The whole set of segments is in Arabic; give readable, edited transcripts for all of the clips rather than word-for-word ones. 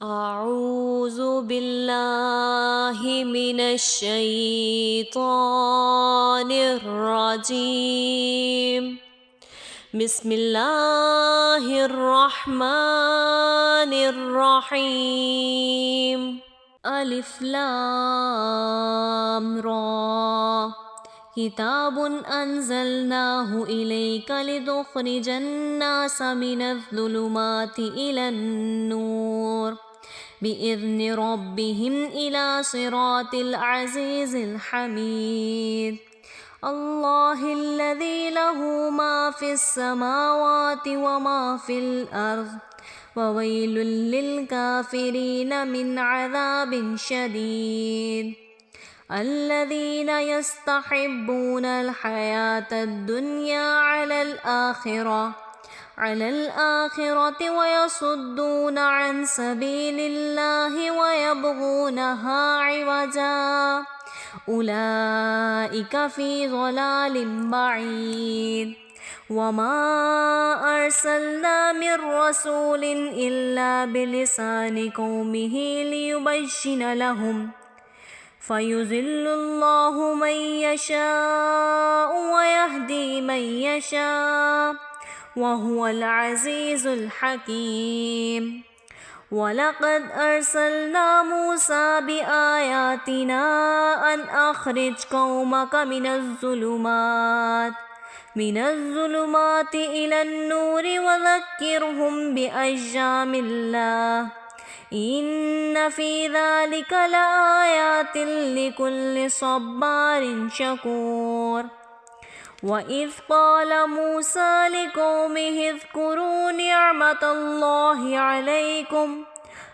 أعوذ بالله من الشيطان الرجيم. بسم الله الرحمن الرحيم. ألف لام را كتاب أنزلناه إليك لتخرج الناس من الظلمات إلى النور بإذن ربهم إلى صراط العزيز الحميد. الله الذي له ما في السماوات وما في الأرض وويل للكافرين من عذاب شديد. الذين يستحبون الحياة الدنيا على الآخرة ويصدون عن سبيل الله ويبغونها عوجا أولئك في ضلال بعيد. وما أرسلنا من رسول إلا بلسان قومه ليبين لهم فيضل الله من يشاء ويهدي من يشاء وهو العزيز الحكيم. ولقد أرسلنا موسى بآياتنا أن أخرج قومك من الظلمات إلى النور وذكرهم بأيام الله إن في ذلك لآيات لكل صبار شكور. وإذ قال موسى لقومه اذكروا نعمة الله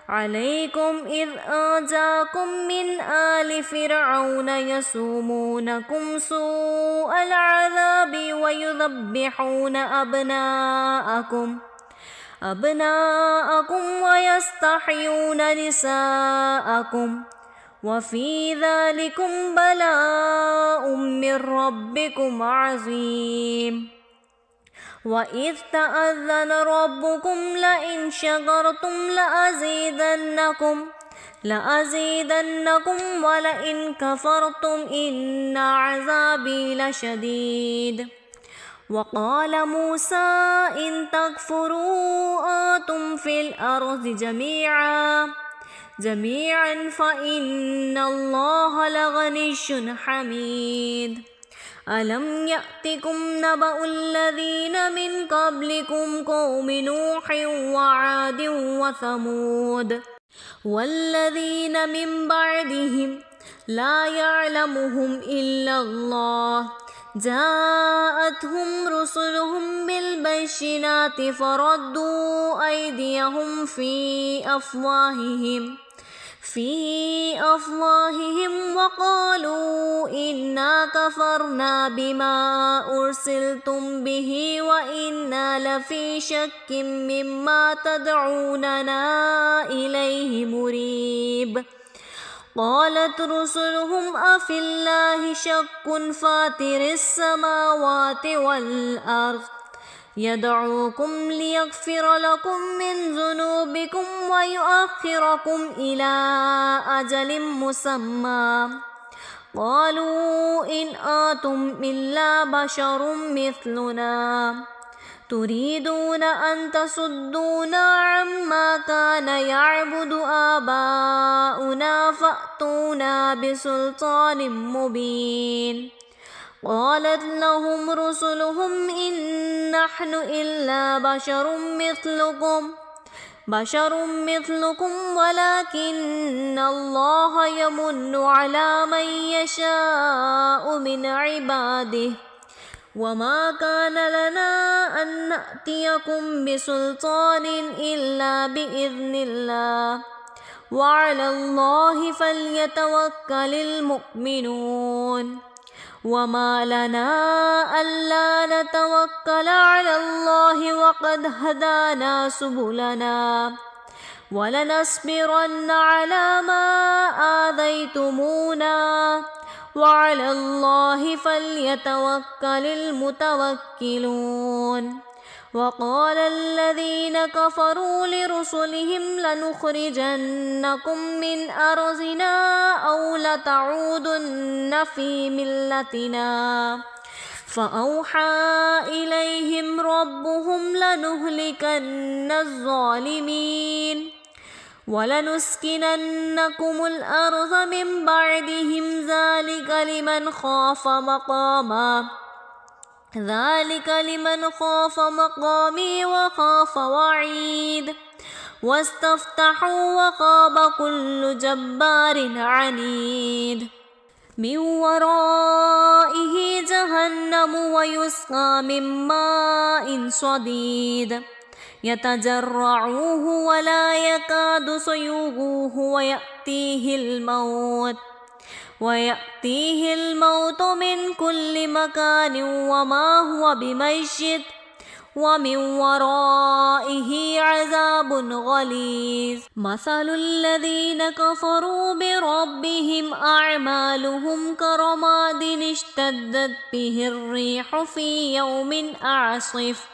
عليكم إذ آجاكم من آل فرعون يسومونكم سوء العذاب ويذبحون أبناءكم ويستحيون نساءكم وفي ذلكم بلاء من ربكم عظيم. وإذ تأذن ربكم لئن شكرتم لأزيدنكم ولئن كفرتم إن عذابي لشديد. وقال موسى إن تكفروا أنتم في الأرض جميعا فإن الله لغني حميد. ألم يأتكم نبأ الذين من قبلكم قوم نوح وعاد وثمود والذين من بعدهم لا يعلمهم إلا الله جاءتهم رسلهم بالبينات فردوا أيديهم في أفواههم وقالوا إنا كفرنا بما أرسلتم به وإنا لفي شك مما تدعوننا إليه مريب. قالت رسلهم أفي الله شك فاتر السماوات والأرض يدعوكم ليغفر لكم من ذنوبكم ويؤخركم إلى أجل مسمى قالوا إن أنتم إلا بشر مثلنا تريدون أن تصدونا عما كان يعبد آباؤنا فأتونا بسلطان مبين. قالت لهم رسلهم إن نحن إلا بشر مثلكم ولكن الله يمن على من يشاء من عباده وما كان لنا أن نأتيكم بسلطان إلا بإذن الله وعلى الله فليتوكل المؤمنون. وما لنا ألا نتوكل على الله وقد هدانا سبلنا ولنصبرن على ما آذيتمونا وعلى الله فليتوكل المتوكلون. وقال الذين كفروا لرسلهم لنخرجنكم من أرضنا أو لتعودن في ملتنا فأوحى إليهم ربهم لنهلكن الظالمين ولنسكننكم الأرض من بعدهم ذلك لمن خاف مقامي وخاف وعيد واستفتحوا وخاب كل جبار عنيد من ورائه جهنم ويسقى من ماء صديد يتجرعه ولا يكاد سيغوه ويأتيه الموت من كل مكان وما هو بميت ومن ورائه عذاب غليظ مثل الذين كفروا بربهم أعمالهم كرماد اشتدت به الريح في يوم عاصف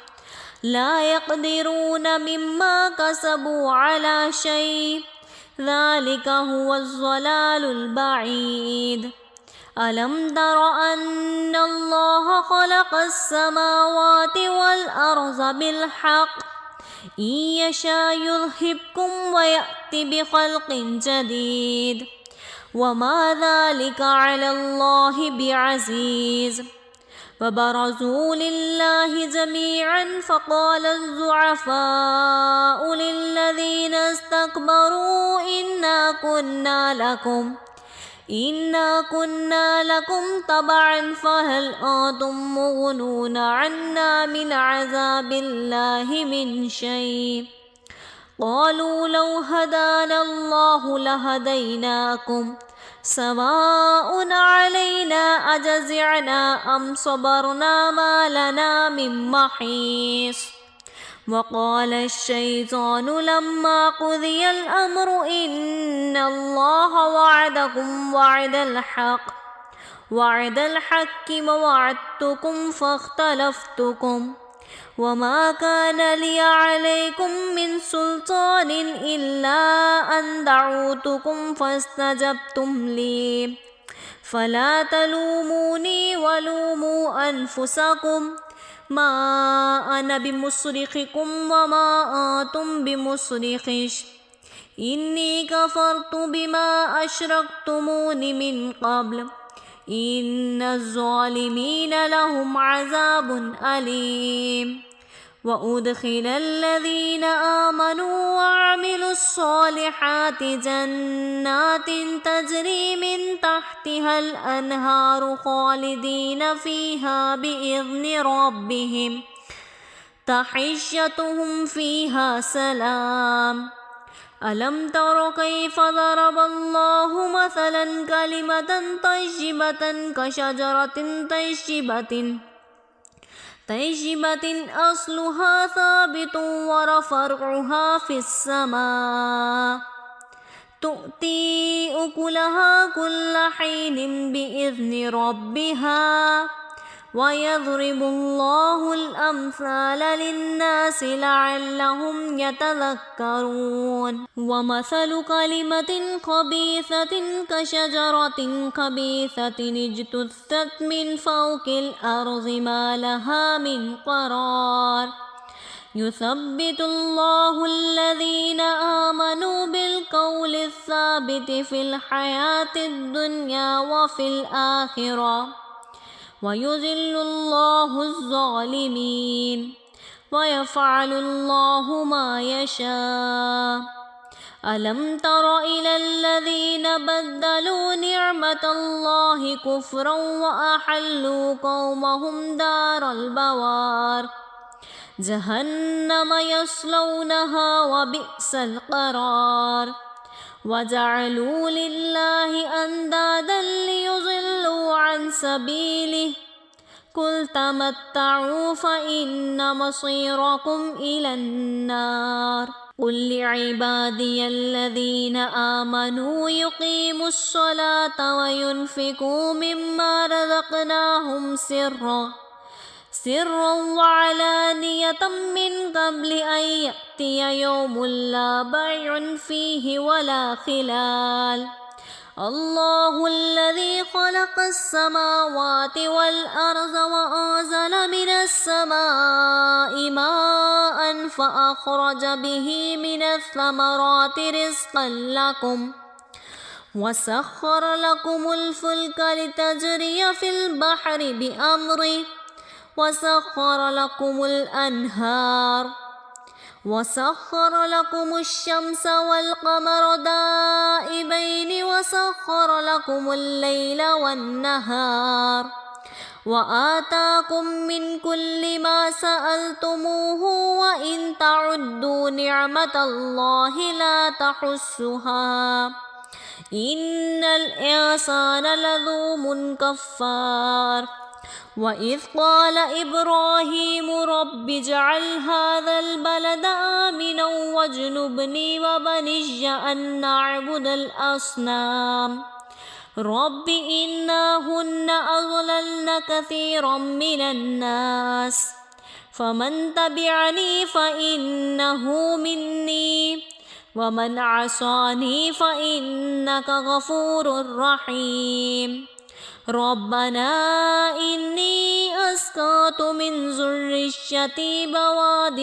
لا يقدرون مما كسبوا على شيء ذلك هو الضلال البعيد ألم تر أن الله خلق السماوات والأرض بالحق إن يشاء يذهبكم ويأتي بخلق جديد وما ذلك على الله بعزيز فبرزوا لله جميعا فقال الضعفاء للذين استكبروا إنا كنا لكم تبعا فهل أنتم مغنون عنا من عذاب الله من شيء قالوا لو هدانا الله لهديناكم سواء علينا أجزعنا أم صبرنا ما لنا من محيص وقال الشيطان لما قضي الأمر إن الله وعدكم وعد الحق ووعدتكم فاختلفتكم وما كان لي عليكم من سلطان إلا أن دعوتكم فاستجبتم لي فلا تلوموني ولوموا أنفسكم ما أنا بمصرخكم وما أنتم بمصرخي إني كفرت بما أشركتمون من قبل إن الظالمين لهم عذاب أليم وأدخل الذين آمنوا وعملوا الصالحات جنات تجري من تحتها الأنهار خالدين فيها بإذن ربهم تحيتهم فيها سلام ألم تر كيف ضرب الله مثلا كلمة طيبة كشجرة طيبة أصلها ثابت وفرعها في السماء تؤتي أكلها كل حين بإذن ربها ويضرب الله الأمثال للناس لعلهم يتذكرون ومثل كلمة خبيثة كشجرة خبيثة اجتثت من فوق الأرض ما لها من قرار يثبت الله الذين آمنوا بالقول الثابت في الحياة الدنيا وفي الآخرة ويذل الله الظالمين ويفعل الله ما يشاء ألم تر إلى الذين بدلوا نعمة الله كفرا وأحلوا قومهم دار البوار جهنم يصلونها وبئس القرار وجعلوا لله أندادا ليضلوا عن سبيله قل تمتعوا فإن مصيركم إلى النار قل لعبادي الذين آمنوا يقيموا الصلاة وينفقوا مما رزقناهم سرا وعلانية من قبل أن يأتي يوم لا بيع فيه ولا خلال. الله الذي خلق السماوات والأرض وأنزل من السماء ماء فأخرج به من الثمرات رزقا لكم وسخر لكم الفلك لتجري في البحر بأمره وسخر لكم الأنهار وسخر لكم الشمس والقمر دائبين وسخر لكم الليل والنهار وآتاكم من كل ما سألتموه وإن تعدوا نعمة الله لا تحصوها إن الإنسان لظلوم كفار. وإذ قال إبراهيم رب اجعل هذا البلد آمنا واجنبني وبني أن نعبد الأصنام رب إنهن أضللن كثيرا من الناس فمن تبعني فإنه مني ومن عصاني فإنك غفور رحيم. ربنا إني أسكنت من ذريتي بواد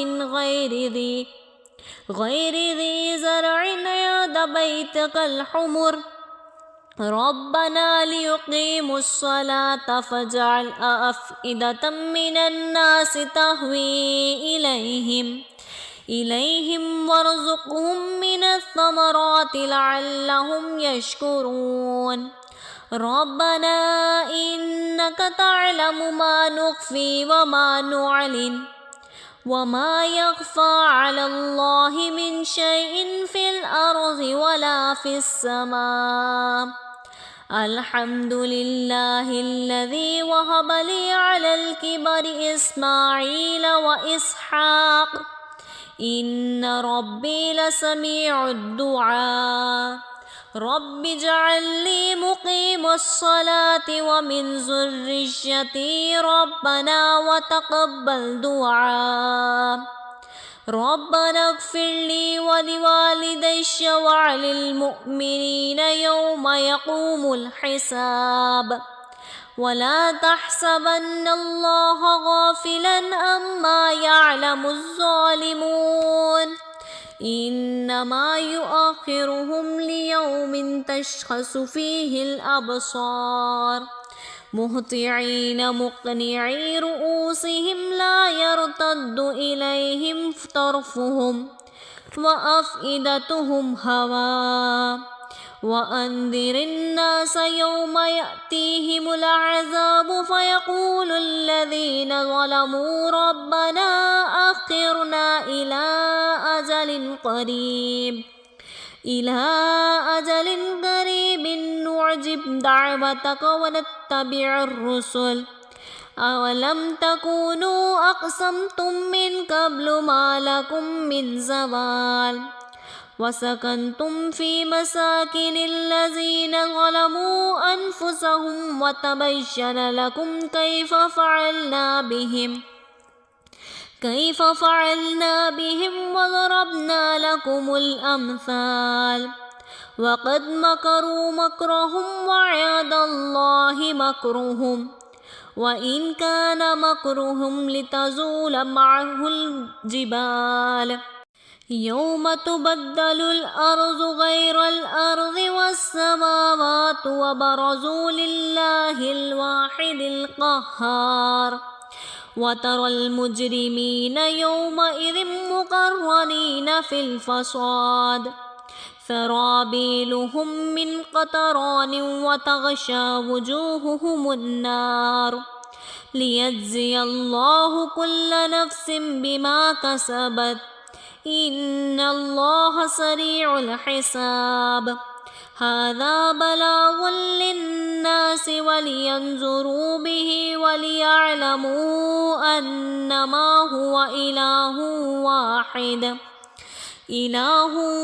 غير ذي زرع عند بيتك الحمر ربنا ليقيموا الصلاة فاجعل أفئدة من الناس تهوي إليهم وارزقهم من الثمرات لعلهم يشكرون. ربنا إنك تعلم ما نخفي وما نعلن وما يخفى على الله من شيء في الأرض ولا في السماء. الحمد لله الذي وهب لي على الكبر إسماعيل وإسحاق إن ربي لسميع الدعاء. رب اجعل لي مقيم الصلاة ومن ذريتي ربنا وتقبل دعاء. ربنا اغفر لي ولوالدي وللمؤمنين يوم يقوم الحساب. ولا تحسبن الله غافلا عما يعلم الظالمون إنما يؤخرهم ليوم تشخص فيه الأبصار مهطعين مقنعي رؤوسهم لا يرتد إليهم طرفهم وأفئدتهم هواء. وأنذر الناس يوم يأتيهم العذاب فيقول الذين ظلموا ربنا أخرنا إلى أجل قريب نعجب دعوتك ونتبع الرسل أولم تكونوا أقسمتم من قبل ما لكم من زوال وسكنتم في مساكن الذين ظلموا أنفسهم وتبين لكم كيف فعلنا بهم وضربنا لكم الأمثال. وقد مكروا مكرهم وعد الله مكرهم وإن كان مكرهم لتزول معه الجبال يوم تبدل الأرض غير الأرض والسماوات وبرزوا لله الواحد القهار. وترى المجرمين يومئذ مقرنين في الفصاد سرابيلهم من قطران وتغشى وجوههم النار ليجزي الله كل نفس بما كسبت إن الله سريع الحساب. هذا بلاغ للناس ولينذروا به وليعلموا أنما هو إله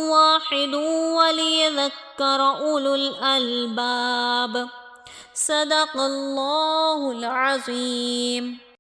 واحد وليذكر أولو الألباب. صدق الله العظيم.